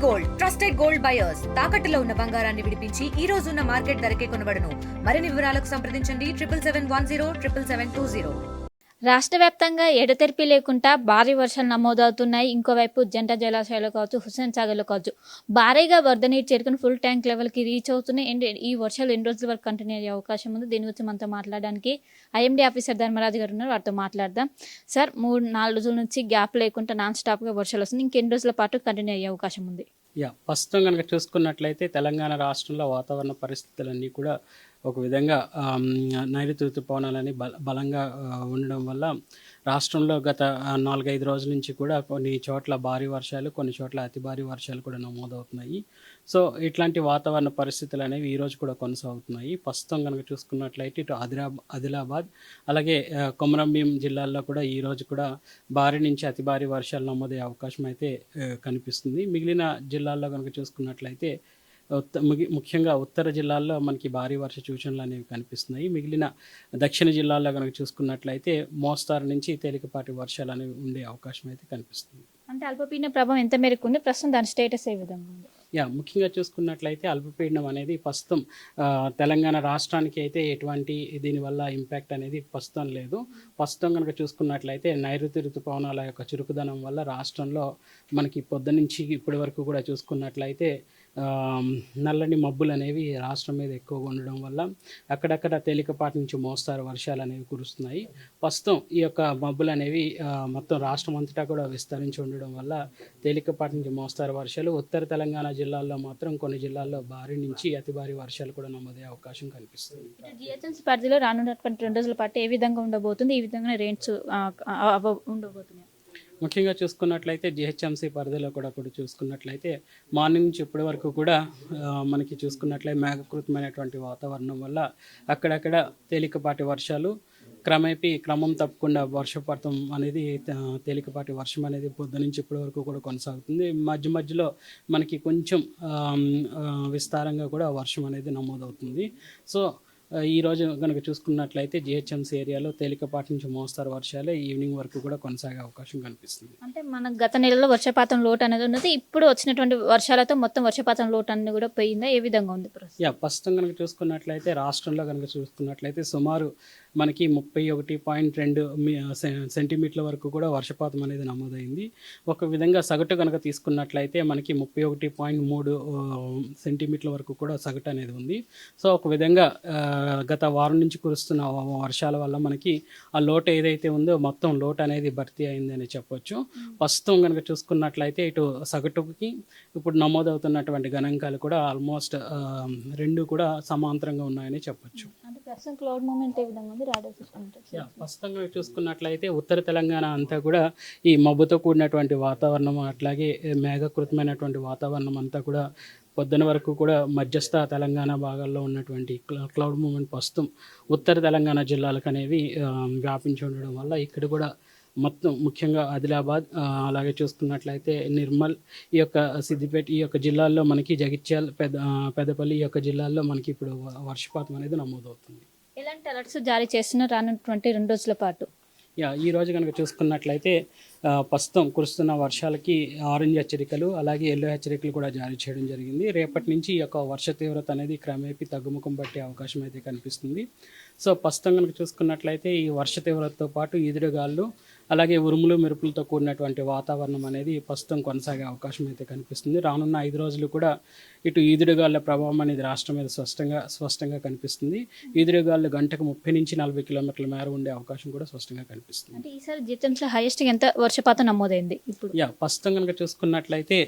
Gold trusted gold buyers తాకట్టులో ఉన్న బంగారాన్ని విడిపించి ఈ రోజు ఉన్న మార్కెట్ ధరకే కొనబడును. మరిన్ని వివరాలకు సంప్రదించండి 7771077720. రాష్ట్ర వ్యాప్తంగా ఎడతెరిపి లేకుండా భారీ వర్షాలు నమోదవుతున్నాయి. ఇంకోవైపు జంట జలాశయాలు కావచ్చు, హుస్సేన్ సాగర్లో కావచ్చు, భారీగా వరద నీరు చేరుకుని ఫుల్ ట్యాంక్ లెవెల్కి రీచ్ అవుతున్నాయి. అండ్ ఈ వర్షాలు ఎన్ని రోజుల వరకు కంటిన్యూ అయ్యే అవకాశం ఉంది? దీని గురించి మనతో మాట్లాడడానికి ఐఎండీ ఆఫీసర్ ధర్మరాజు గారు ఉన్నారు, వారితో మాట్లాడదాం. సార్, 3-4 రోజుల నుంచి గ్యాప్ లేకుండా నాన్ స్టాప్గా వర్షాలు వస్తుంది. ఇంకెన్ని రోజుల పాటు కంటిన్యూ అయ్యే అవకాశం ఉంది? ప్రస్తుతం కనుక చూసుకున్నట్లయితే తెలంగాణ రాష్ట్రంలో వాతావరణ పరిస్థితులన్నీ కూడా ఒక విధంగా నైరుతి ఋతుపవనాలని బలంగా ఉండడం వల్ల రాష్ట్రంలో గత 4-5 రోజుల నుంచి కూడా కొన్ని చోట్ల భారీ వర్షాలు, కొన్ని చోట్ల అతి భారీ వర్షాలు కూడా నమోదవుతున్నాయి. సో ఇట్లాంటి వాతావరణ పరిస్థితులు అనేవి ఈరోజు కూడా కొనసాగుతున్నాయి. ప్రస్తుతం కనుక చూసుకున్నట్లయితే ఇటు ఆదిలాబాద్ అలాగే కొమరంభీం జిల్లాల్లో కూడా ఈరోజు కూడా భారీ నుంచి అతి భారీ వర్షాలు నమోదయ్యే అవకాశం అయితే కనిపిస్తుంది. మిగిలిన జిల్లాల్లో కనుక చూసుకున్నట్లయితే ముఖ్యంగా ఉత్తర జిల్లాల్లో మనకి భారీ వర్ష సూచనలు అనేవి కనిపిస్తున్నాయి. మిగిలిన దక్షిణ జిల్లాల్లో కనుక చూసుకున్నట్లయితే మోస్తారు నుంచి తేలికపాటి వర్షాలు అనేవి ఉండే అవకాశం అయితే కనిపిస్తుంది. అంటే అల్పపీడన ప్రభావం ఎంత మేరకు ఉంది? ప్రస్తుతం దాని స్టేటస్ ఏ విధంగా ఉంది? ముఖ్యంగా చూసుకున్నట్లయితే అల్పపీడనం అనేది ప్రస్తుతం తెలంగాణ రాష్ట్రానికి అయితే ఎటువంటి దీనివల్ల ఇంపాక్ట్ అనేది ప్రస్తుతం లేదు. ప్రస్తుతం కనుక చూసుకున్నట్లయితే నైరుతి ఋతుపవనాల యొక్క చురుకుదనం వల్ల రాష్ట్రంలో మనకి పొద్దు నుంచి ఇప్పటి వరకు కూడా చూసుకున్నట్లయితే నల్లని మబ్బులు అనేవి రాష్ట్రం మీద ఎక్కువగా ఉండడం వల్ల అక్కడక్కడ తేలికపాటి నుంచి మోస్తారు వర్షాలు అనేవి కురుస్తున్నాయి. ప్రస్తుతం ఈ యొక్క మబ్బులు అనేవి మొత్తం రాష్ట్రం అంతటా కూడా విస్తరించి ఉండడం వల్ల తేలికపాటి నుంచి మోస్తారు వర్షాలు, ఉత్తర తెలంగాణ జిల్లాల్లో మాత్రం కొన్ని జిల్లాల్లో భారీ నుంచి అతి భారీ వర్షాలు కూడా నమోదయ్యే అవకాశం కనిపిస్తుంది. జిహెచ్ఎంసీ పరిధిలో రానున్నటువంటి 2 రోజుల పాటు ఏ విధంగా ఉండబోతుంది? ఈ విధంగా రేంజ్ ఉండబోతున్నాయి? ముఖ్యంగా చూసుకున్నట్లయితే జిహెచ్ఎంసీ పరిధిలో కూడా చూసుకున్నట్లయితే మార్నింగ్ నుంచి ఇప్పటి వరకు కూడా మనకి చూసుకున్నట్లయితే మేఘకృతమైనటువంటి వాతావరణం వల్ల అక్కడక్కడ తేలికపాటి వర్షాలు క్రమం తప్పకుండా వర్షపాతం అనేది తేలికపాటి వర్షం అనేది పొద్దు నుంచి ఇప్పటి వరకు కూడా కొనసాగుతుంది. మధ్యలో మనకి కొంచెం విస్తారంగా కూడా వర్షం అనేది నమోదవుతుంది. సో ఈరోజు కనుక చూసుకున్నట్లయితే జిహెచ్ఎంసీ ఏరియాలో తేలికపాటి నుంచి మోస్తారు వర్షాలు ఈవినింగ్ వరకు కూడా కొనసాగే అవకాశం కనిపిస్తుంది. అంటే మన గత నెలలో వర్షపాతం లోటు అనేది ఉన్నది, ఇప్పుడు వచ్చినటువంటి వర్షాలతో మొత్తం వర్షపాతం లోటు అనేది కూడా పోయిందా? ఏ విధంగా ఉంది? ప్రస్తుతం కనుక చూసుకున్నట్లయితే రాష్ట్రంలో కనుక చూసుకున్నట్లయితే సుమారు మనకి 31.2 సెంటీమీటర్ల వరకు కూడా వర్షపాతం అనేది నమోదైంది. ఒక విధంగా సగటు కనుక తీసుకున్నట్లయితే మనకి 31.3 సెంటీమీటర్ల వరకు కూడా సగటు అనేది ఉంది. సో ఒక విధంగా గత వారం నుంచి కురుస్తున్న వర్షాల వల్ల మనకి ఆ లోటు ఏదైతే ఉందో మొత్తం లోటు అనేది భర్తీ అయిందని చెప్పొచ్చు. ప్రస్తుతం కనుక చూసుకున్నట్లయితే ఇటు సగటుకి ఇప్పుడు నమోదవుతున్నటువంటి గణాంకాలు కూడా ఆల్మోస్ట్ 2 కూడా సమాంతరంగా ఉన్నాయని చెప్పొచ్చు. ప్రస్తుతంగా చూసుకున్నట్లయితే ఉత్తర తెలంగాణ అంతా కూడా ఈ మబ్బుతో కూడినటువంటి వాతావరణం, అట్లాగే మేఘకృతమైనటువంటి వాతావరణం అంతా కూడా పొద్దున వరకు కూడా మధ్యస్థ తెలంగాణ భాగాల్లో ఉన్నటువంటి క్లౌడ్ మూమెంట్ ప్రస్తుతం ఉత్తర తెలంగాణ జిల్లాలకు అనేవి వ్యాపించి ఉండడం వల్ల ఇక్కడ కూడా మొత్తం ముఖ్యంగా ఆదిలాబాద్ అలాగే చూసుకున్నట్లయితే నిర్మల్, ఈ యొక్క సిద్దిపేట, ఈ యొక్క జిల్లాల్లో మనకి జగిత్యాల, పెద్దపల్లి, ఈ యొక్క జిల్లాల్లో మనకి ఇప్పుడు వర్షపాతం అనేది నమోదవుతుంది. ఎలాంటి అలర్ట్స్ జారీ చేస్తున్నారు రానున్నటువంటి 2 రోజుల పాటు? ఈ రోజు కనుక చూసుకున్నట్లయితే ప్రస్తుతం కురుస్తున్న వర్షాలకి ఆరెంజ్ హెచ్చరికలు అలాగే ఎల్లో హెచ్చరికలు కూడా జారీ చేయడం జరిగింది. రేపటి నుంచి ఈ యొక్క వర్ష తీవ్రత అనేది క్రమేపీ తగ్గుముఖం పట్టే అవకాశం అయితే కనిపిస్తుంది. సో ప్రస్తుతం కనుక చూసుకున్నట్లయితే ఈ వర్ష తీవ్రతతో పాటు ఈదురుగాలు అలాగే ఉరుములు మెరుపులతో కూడినటువంటి వాతావరణం అనేది ప్రస్తుతం కొనసాగే అవకాశం అయితే కనిపిస్తుంది. రానున్న 5 రోజులు కూడా ఇటు ఈదురుగాళ్ళ ప్రభావం అనేది రాష్ట్రం మీద స్పష్టంగా కనిపిస్తుంది. ఈదురుగాళ్ళు గంటకు 30 నుంచి 40 కిలోమీటర్ల మేర ఉండే అవకాశం కూడా స్పష్టంగా కనిపిస్తుంది. అంటే ఈసారి జిహెచ్ఎంసీలో హైయెస్ట్ ఎంత వర్షపాతం నమోదైంది? ఇప్పుడు ప్రస్తుతం కనుక చూసుకున్నట్లయితే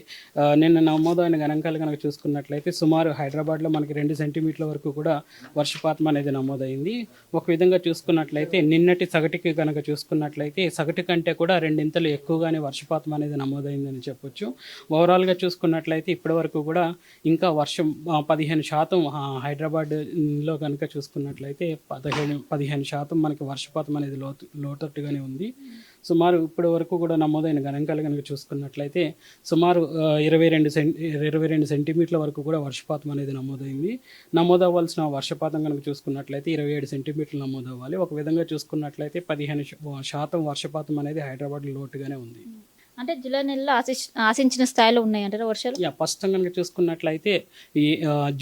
నిన్న నమోదైన గణాంకాలు కనుక చూసుకున్నట్లయితే సుమారు హైదరాబాద్లో మనకి 2 సెంటీమీటర్ల వరకు కూడా వర్షపాతం అనేది నమోదైంది. ఒక విధంగా చూసుకున్నట్లయితే నిన్నటి సగటుకి కనుక చూసుకున్నట్లయితే సగటు కంటే కూడా 2 ఎక్కువగానే వర్షపాతం అనేది నమోదైందని చెప్పొచ్చు. ఓవరాల్గా చూసుకున్నట్లయితే ఇప్పటి వరకు కూడా ఇంకా వర్షం 15% హైదరాబాద్లో కనుక చూసుకున్నట్లయితే 15% మనకి వర్షపాతం అనేది లోతట్టుగానే ఉంది. సుమారు ఇప్పటి వరకు కూడా నమోదైన గణాంకాలు కనుక చూసుకున్నట్లయితే సుమారు 22 సెంటీమీటర్ల వరకు కూడా వర్షపాతం అనేది నమోదైంది. నమోదవ్వాల్సిన వర్షపాతం కనుక చూసుకున్నట్లయితే 27 సెంటీమీటర్లు నమోదవ్వాలి. ఒక విధంగా చూసుకున్నట్లయితే 15% వర్షపాతం అనేది హైదరాబాద్లో లోటుగానే ఉంది. అంటే జూలై నెలలో ఆశించిన స్థాయిలో ఉన్నాయంటారా వర్షాలు? ప్రస్తుతం కనుక చూసుకున్నట్లయితే ఈ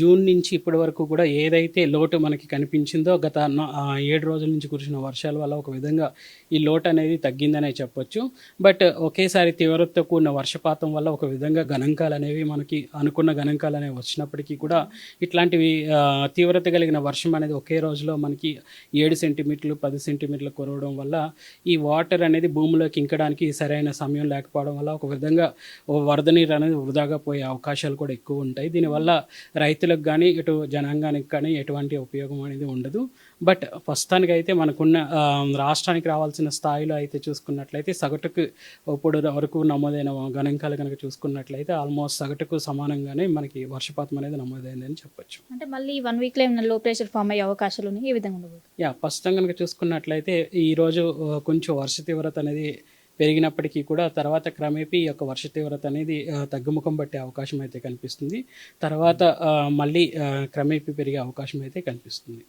జూన్ నుంచి ఇప్పటి వరకు కూడా ఏదైతే లోటు మనకి కనిపించిందో గత 7 రోజుల నుంచి కురిసిన వర్షాల వల్ల ఒక విధంగా ఈ లోటు అనేది తగ్గిందనే చెప్పొచ్చు. బట్ ఒకేసారి తీవ్రతతో కూడిన వర్షపాతం వల్ల ఒక విధంగా గణాంకాలు అనేవి మనకి అనుకున్న గణాంకాలు అనేవి వచ్చినప్పటికీ కూడా ఇట్లాంటివి తీవ్రత కలిగిన వర్షం అనేది ఒకే రోజులో మనకి 7 సెంటీమీటర్లు 10 సెంటీమీటర్లు కురవడం వల్ల ఈ వాటర్ అనేది భూమిలోకి ఇంకడానికి సరైన సమయం లేకపోవడం వల్ల ఒక విధంగా వరద నీరు అనేది వృధాగా పోయే అవకాశాలు కూడా ఎక్కువ ఉంటాయి. దీనివల్ల రైతులకు కానీ ఇటు జనాంగానికి కానీ ఎటువంటి ఉపయోగం అనేది ఉండదు. బట్ ప్రస్తుతానికి అయితే మనకున్న రాష్ట్రానికి రావాల్సిన స్థాయిలో అయితే చూసుకున్నట్లయితే సగటుకు ఇప్పుడు వరకు నమోదైన గణాంకాలు కనుక చూసుకున్నట్లయితే ఆల్మోస్ట్ సగటుకు సమానంగానే మనకి వర్షపాతం అనేది నమోదైందని చెప్పొచ్చు. అంటే మళ్ళీ 1 వీక్లో ఏమైనా లో ప్రెషర్ ఫామ్ అయ్యే అవకాశాలు ఉన్నాయి, ఏ విధంగా ఉండదు? ప్రస్తుతం కనుక చూసుకున్నట్లయితే ఈరోజు కొంచెం వర్ష తీవ్రత అనేది పెరిగినప్పటికీ కూడా తర్వాత క్రమేపీ ఈ యొక్క వర్ష తీవ్రత అనేది తగ్గుముఖం పట్టే అవకాశం అయితే కనిపిస్తుంది. తర్వాత మళ్ళీ క్రమేపీ పెరిగే అవకాశం అయితే కనిపిస్తుంది.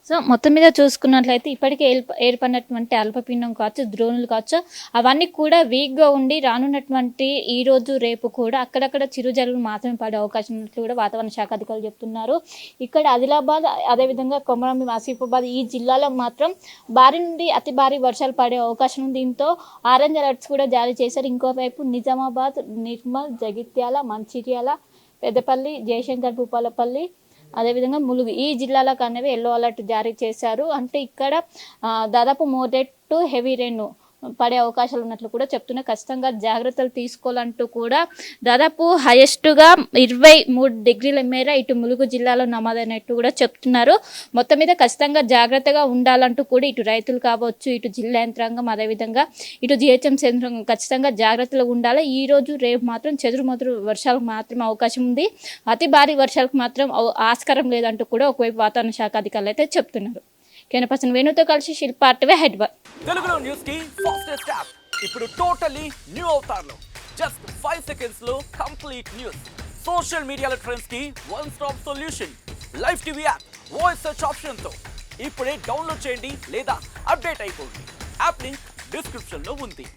సో మొత్తం మీద చూసుకున్నట్లయితే ఇప్పటికే ఏర్పడినటువంటి అల్పపీడనం కావచ్చు, ద్రోణులు కావచ్చు, అవన్నీ కూడా వీక్గా ఉండి రానున్నటువంటి ఈ రోజు రేపు కూడా అక్కడక్కడ చిరుజల్లులు మాత్రమే పడే అవకాశం ఉన్నట్లు కూడా వాతావరణ శాఖ అధికారులు చెప్తున్నారు. ఇక్కడ ఆదిలాబాద్, అదేవిధంగా కొమరం, ఆసిఫాబాద్ ఈ జిల్లాలో మాత్రం భారీ నుండి అతి భారీ వర్షాలు పడే అవకాశం ఉంది. దీంతో ఆరెంజ్ అలర్ట్స్ కూడా జారీ చేశారు. ఇంకోవైపు నిజామాబాద్, నిర్మల్, జగిత్యాల, మంచిర్యాల, పెద్దపల్లి, జయశంకర్, భూపాలపల్లి, అదేవిధంగా ములుగు ఈ జిల్లాలకు అనేవి ఎల్లో అలర్ట్ జారీ చేశారు. అంటే ఇక్కడ దాదాపు మోడరేట్ టు హెవీ రెయిన్ పడే అవకాశాలు ఉన్నట్లు కూడా చెప్తున్నారు. ఖచ్చితంగా జాగ్రత్తలు తీసుకోవాలంటూ కూడా దాదాపు హైయెస్ట్గా 23 డిగ్రీల మేర ఇటు ములుగు జిల్లాలో నమోదైనట్టు కూడా చెప్తున్నారు. మొత్తం మీద ఖచ్చితంగా జాగ్రత్తగా ఉండాలంటూ కూడా ఇటు రైతులు కావచ్చు, ఇటు జిల్లా యంత్రాంగం, అదేవిధంగా ఇటు జిహెచ్ఎంసీ యంత్రాంగం ఖచ్చితంగా జాగ్రత్తలు ఉండాలి. ఈ రోజు రేపు మాత్రం చెదురుమదురు వర్షాలకు మాత్రం అవకాశం ఉంది, అతి భారీ వర్షాలకు మాత్రం ఆస్కారం లేదంటూ కూడా ఒకవైపు వాతావరణ శాఖ అధికారులు అయితే చెప్తున్నారు. కెనపర్సన్ వేణుతో కలిసి శిల్ప ఆర్టీవీ హైదరాబాద్. తెలుగులో న్యూస్ కి ఫాస్టెస్ట్ యాప్ ఇప్పుడు టోటల్లీ న్యూ అవతార్లో జస్ట్ 5 సెకండ్స్ లో కంప్లీట్ న్యూస్. సోషల్ మీడియాలో ట్రెండ్స్ కి one stop solution. Live TV app voice search option తో ఇప్పుడే డౌన్లోడ్ చేయండి లేదా అప్డేట్ అయిపోండి. యాప్ లింక్ డిస్క్రిప్షన్ లో ఉంది.